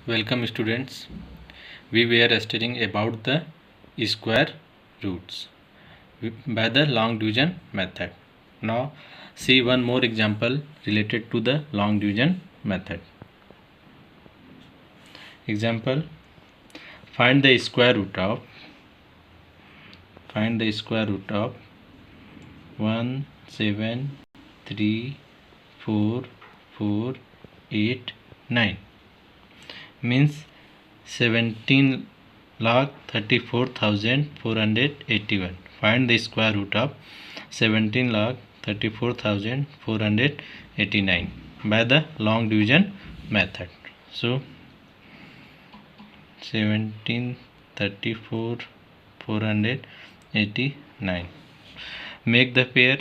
Welcome students. We were studying about the square roots by the long division method. Now see one more example related to the long division method. Example: find the square root of 1 7 3 4 4 8 9. Means 17,34,481. Find the square root of 17,34,489 by the long division method. So 17,34,489. Make the pair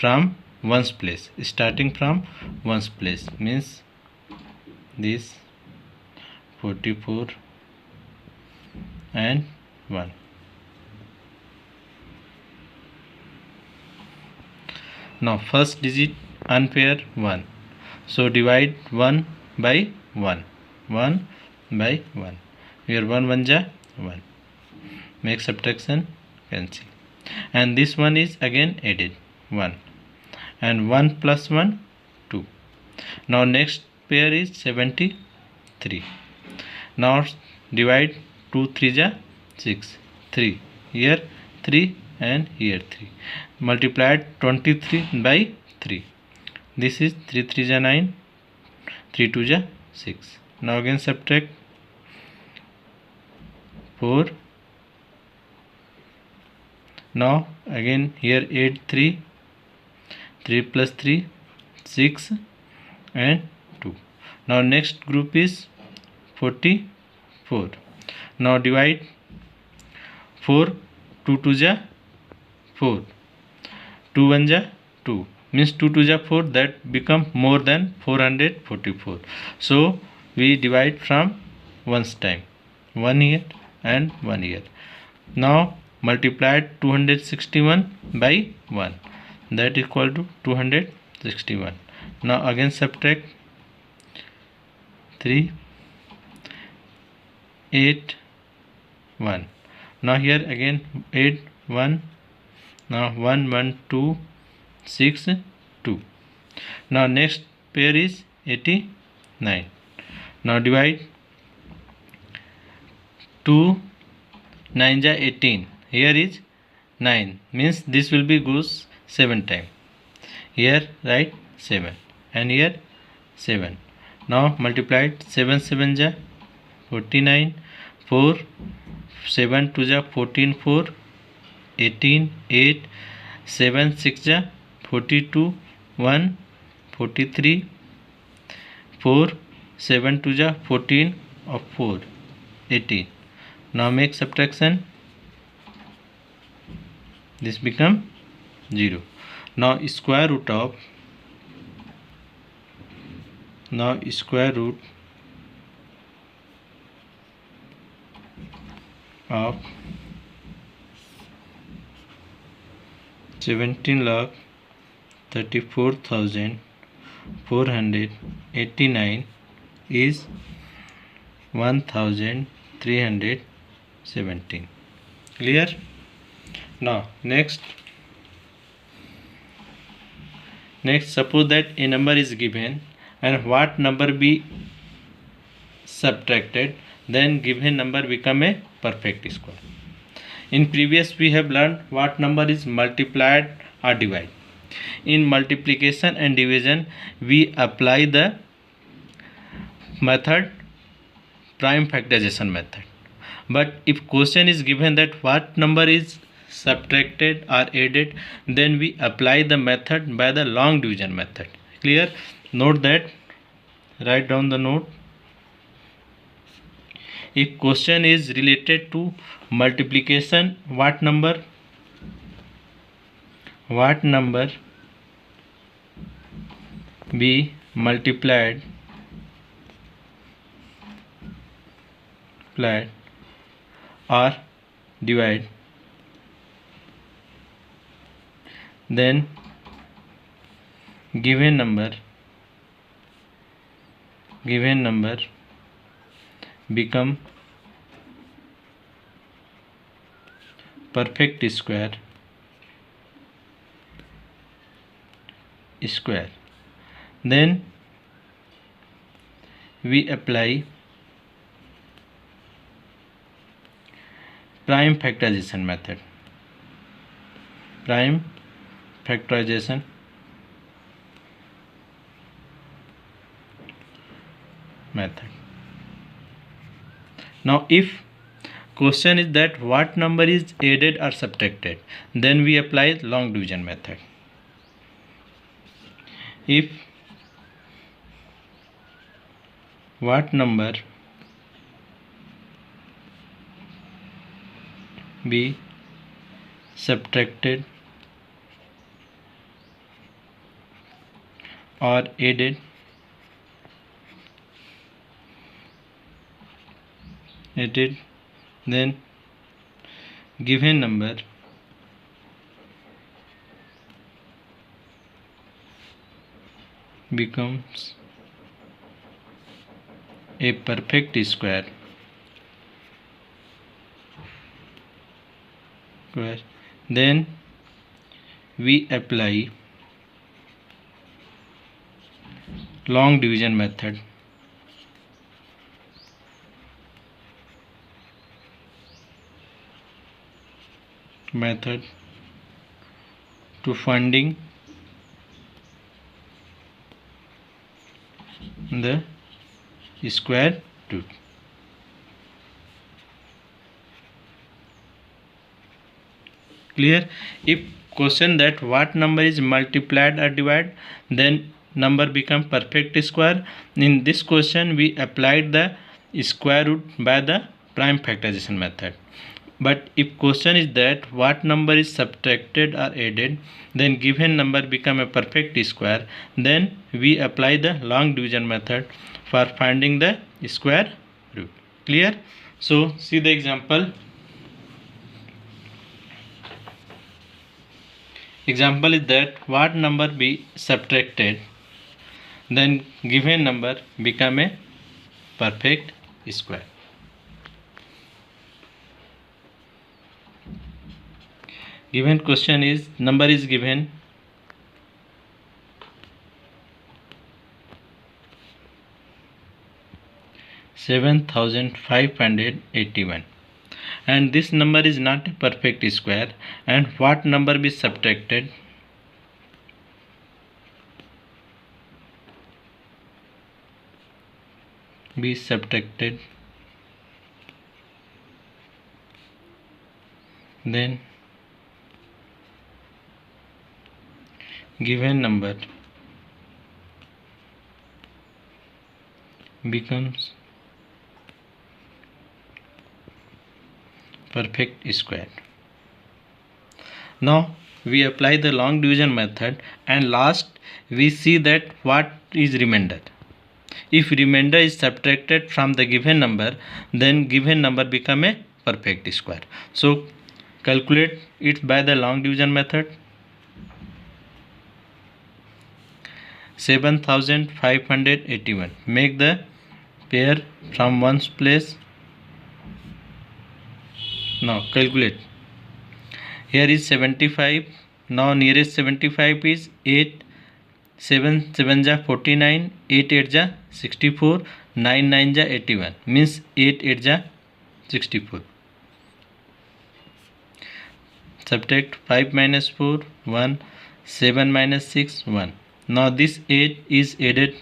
from ones place. Starting from ones place means this 44 and 1. Now first digit unpair 1. So divide 1 by 1. 1 by 1. Here 1 1 ja 1. Make subtraction, cancel. And this one is again added 1. And 1 plus 1 2. Now next pair is 73. Now divide 2 3 ja 6. 3. Here 3 and here 3. Multiplied 23 by 3. This is 3 3 ja 9. 3 2 ja 6. Now again subtract 4. Now again here add 3. 3 plus 3 6 and 2. Now next group is 44. Now divide 4 2 2 ja 4. 2 1 ja 2. Means 2 2 ja 4, that become more than 444. So we divide from ones time. 1 here and 1 here. Now multiplied 261 by 1. That equal to 261. Now again subtract 3 8 1. Now here again 8 1. Now 1 1 2 6 2. Now next pair is 89. Now divide 2 9 ja 18. Here is 9, means this will be goes 7 time. Here write 7 and here 7. Now multiplied 7 7 ja 49. 4 7 2 ja 14 4 18 8 7 6 ja 42 1 43 4 7 2 ja 14 of 4 18. Now make subtraction. This become 0. Now square root of 17,34,489 is 1,317. Clear? Now next suppose that a number is given and what number be subtracted, then given number become a perfect square. In previous we have learned what number is multiplied or divided. In multiplication and division we apply the method prime factorization method. But if question is given that what number is subtracted or added, then we apply the method by the long division method. Clear? Note that. Write down the note. If question is related to multiplication, what number be multiplied or divide, then given number become perfect square. Then we apply prime factorization method. Now if question is that what number is added or subtracted, then we apply long division method. If what number be subtracted or added, then given number becomes a perfect square. Then we apply long division method. To finding the square root. Clear? If question that what number is multiplied or divided, then number become perfect square. In this question we applied the square root by the prime factorization method. But if question is that what number is subtracted or added, then given number become a perfect square, then we apply the long division method for finding the square root. Clear? So see the example. Example is that what number be subtracted, then given number become a perfect square. Given question is number is given 7,581 and this number is not a perfect square, and what number be subtracted, then given number becomes perfect square. Now we apply the long division method, and last we see that what is remainder. If remainder is subtracted from the given number, then given number become a perfect square. So calculate it by the long division method. 7,581. Make the pair from ones place. Now calculate. Here is 75. Now nearest 75 is 8. 7 7 ja 49. 8 8 ja 64. 9 9 ja 81. Means 8 8 ja 64. Subtract 5 minus 4 1. 7 minus 6 1. Now this 8 is added,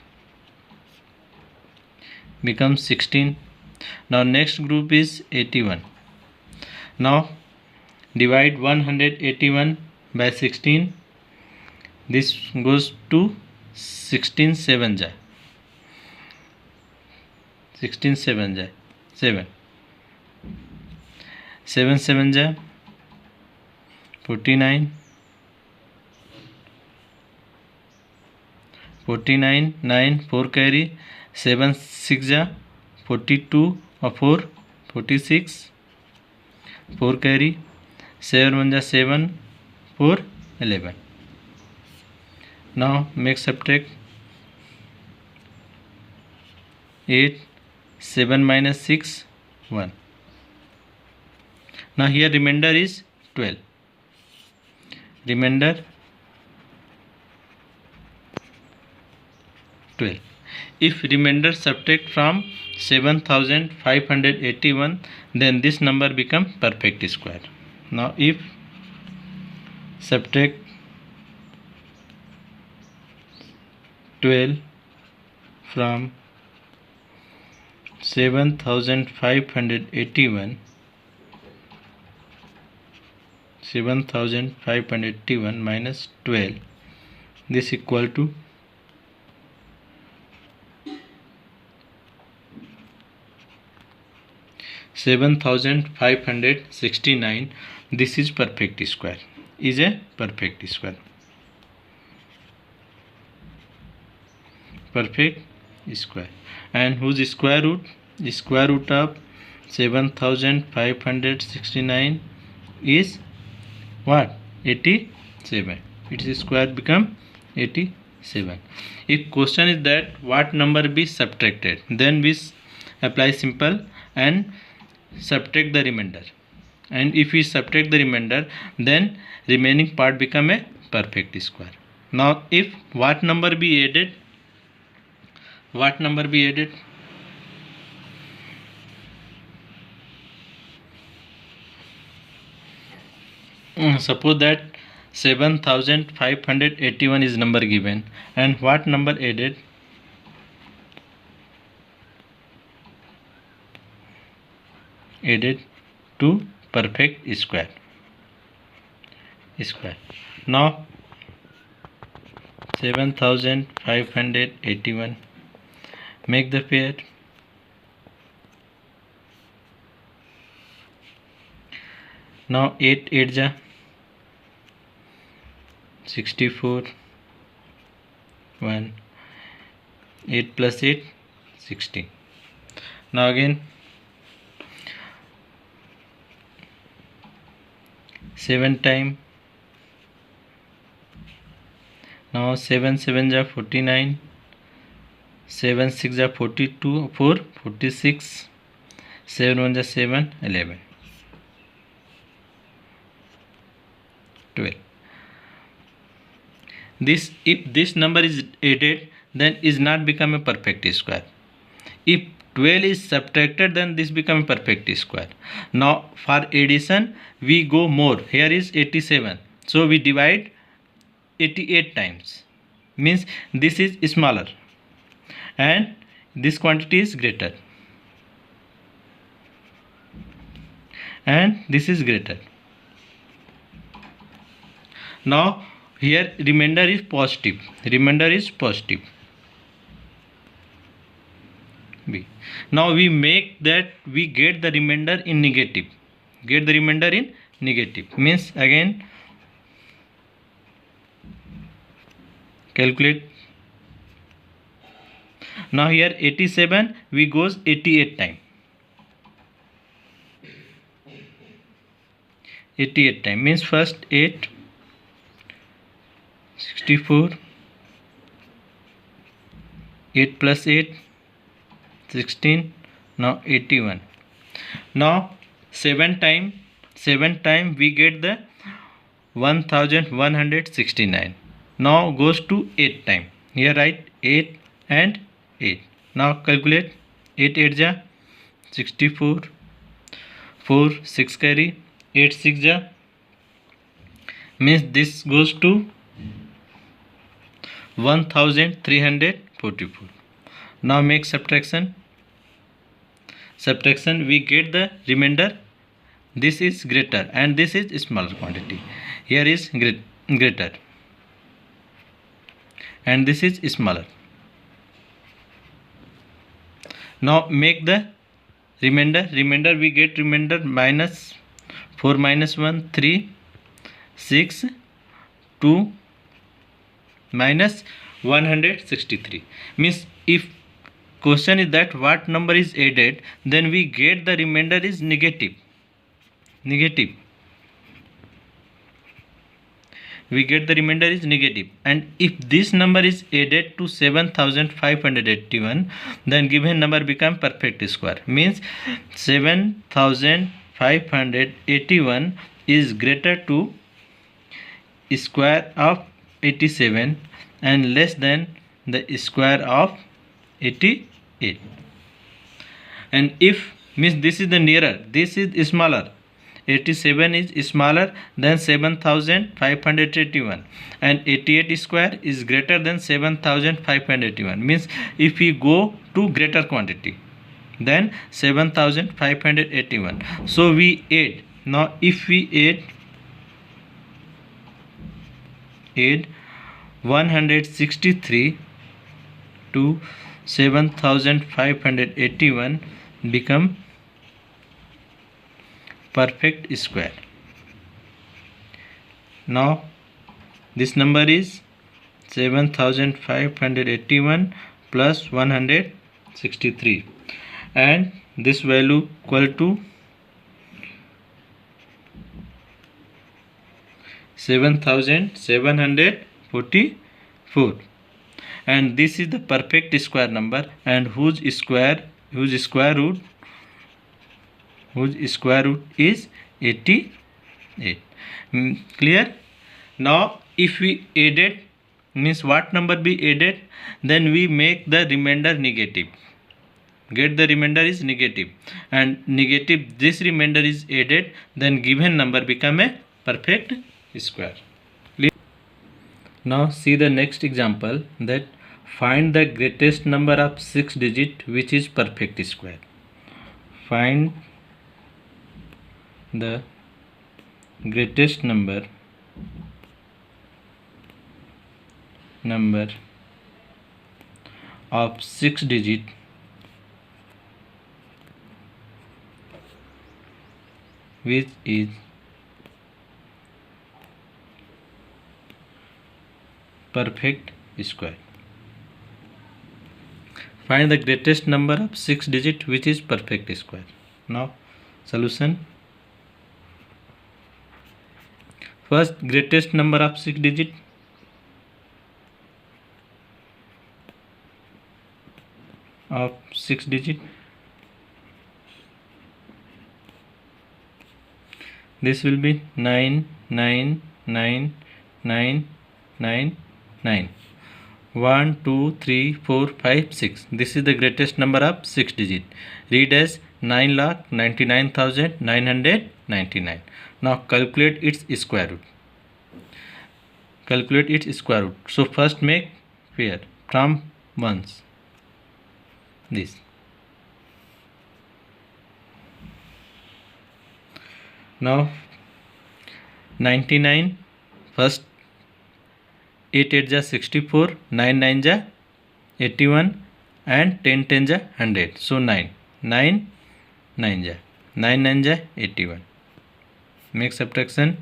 becomes 16. Now next group is 81. Now divide 181 by 16. This goes to 16 7 ja 16 7 ja 7. 7 7 ja 49. 49 9 4 carry 7 6 ja 42 or 4 46 4 carry 7 1 ja 7 4 11. Now make subtract 8 7 minus 6 1. Now here remainder is 12. Remainder 12. If remainder subtract from 7581, then this number become perfect square. Now if subtract 12 from 7581, 7581 minus 12, this equal to 7569. This is perfect square, is a perfect square. Perfect square. And whose square root? The square root of 7569 is what? 87. Its square become 87. If question is that what number be subtracted, then we apply simple and subtract the remainder. And if we subtract the remainder, then remaining part become a perfect square. Now if what number be added? What number be added? Suppose that 7581 is number given, and what number added? Added to perfect square. Now 7581, make the pair. Now 8 8 ja 64, 1, 8 plus 8 16. Now again 7 time. Now 7 7 ja 49, 7 6 ja 42, 4 46, 7 1 ja 7 11, 12. This, if this number is added, then is not become a perfect square. If 12 is subtracted, then this become a perfect square. Now for addition we go more. Here is 87, so we divide 88 times, means this is smaller and this quantity is greater, and this is greater. Now here remainder is positive. B. Now we make that we get the remainder in negative. Means again calculate. Now here 87 we goes 88 time. 88 time means first 8, 64, 8 plus 8 16, now 81. Now 7 time we get the 1169. Now goes to 8 time. Here write 8 and 8. Now calculate. 8 8 ja 64, 4 6 carry, 8 6 ja, means this goes to 1344. Now make subtraction. We get the remainder. This is greater and this is smaller quantity. Here is greater and this is smaller. Now make the remainder. We get remainder minus 4 minus 1 3, 6, 2 minus 163. Means if question is that what number is added, then we get the remainder is negative. we get the remainder is negative. And if this number is added to 7581, then given number become perfect square. Means 7581 is greater to square of 87 and less than the square of 88. And if means this is the nearer, this is smaller, 87 is smaller than 7581 and 88 square is greater than 7581. Means if we go to greater quantity than 7581, so we add. Now if we add 163 to 7581 become perfect square. Now this number is 7581 plus 163 and this value equal to 7744, and this is the perfect square number and whose square root is 88. Clear? Now if we added, means what number be added, then we make the remainder negative, get the remainder is negative, and negative this remainder is added, then given number become a perfect square. Now see the next example, that find the greatest number of 6 digit which is perfect square. Find the greatest number of 6 digit which is perfect square. Find the greatest number of 6 digit which is perfect square. Now solution. First, greatest number of 6 digit, this will be 9999999. 1 2 3 4 5 6. This is the greatest number of 6 digit. Read as 9,99,999. Now calculate its square root. So first make pair from ones. This. Now 99, first 8 8 ja 64, 9 9 ja 81 and 10 10 ja 100. So 9 9 9 ja 81. Make subtraction.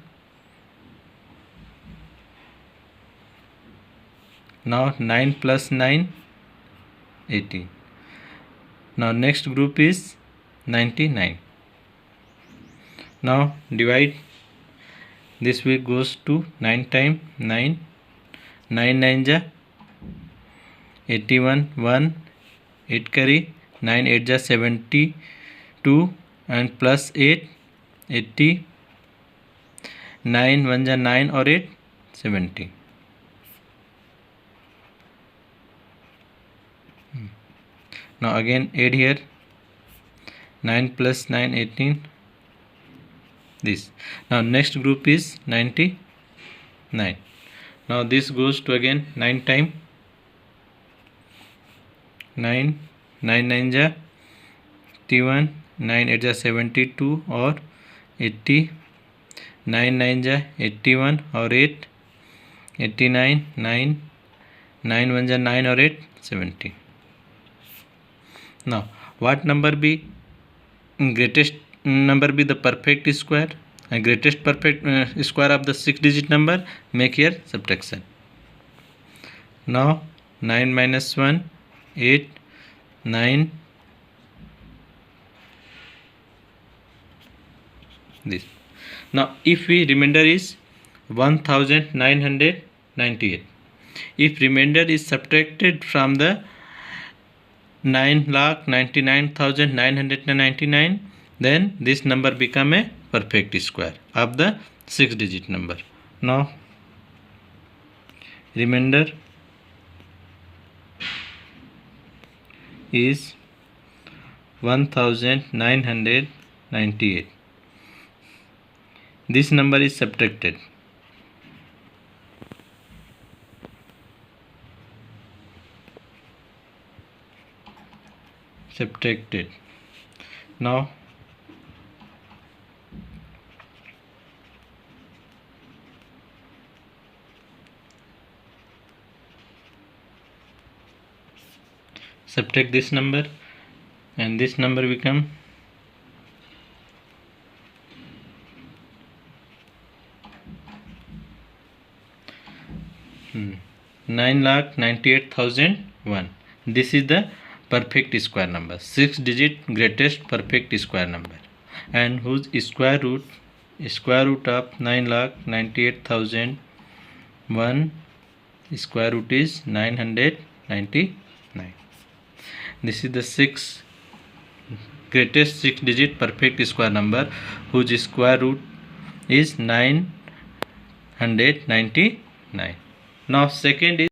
Now 9 plus 9 18. Now next group is 99. Now divide. This way goes to 9 times 9. 9 9 ja 81, 1 8 carry, 9 8 ja 72 and plus 8 80, 9 1 ja 9 or 8 70. Now again add here, 9 plus 9 18. This. Now next group is 99. Now this goes to again 9 times 9. 9 9 ja 81, 9 8 ja 72 or 80, 9 9 ja 81 or 8 89, 9 9 1 ja 9 or 8 70. Now what number be greatest number be the perfect square, and greatest perfect square of the 6 digit number? Make here subtraction. Now 9 minus 1 8, 9 this. Now if we remainder is 1998. If remainder is subtracted from the 9,99,999, then this number become a perfect square of the 6-digit number. Now remainder is 1998. This number is subtracted. Now subtract this number and this number become 9,98,001. This is the perfect square number, 6-digit greatest perfect square number, and whose square root of 9,98,001 square root is 999. This is the greatest 6-digit perfect square number whose square root is 999. Now second is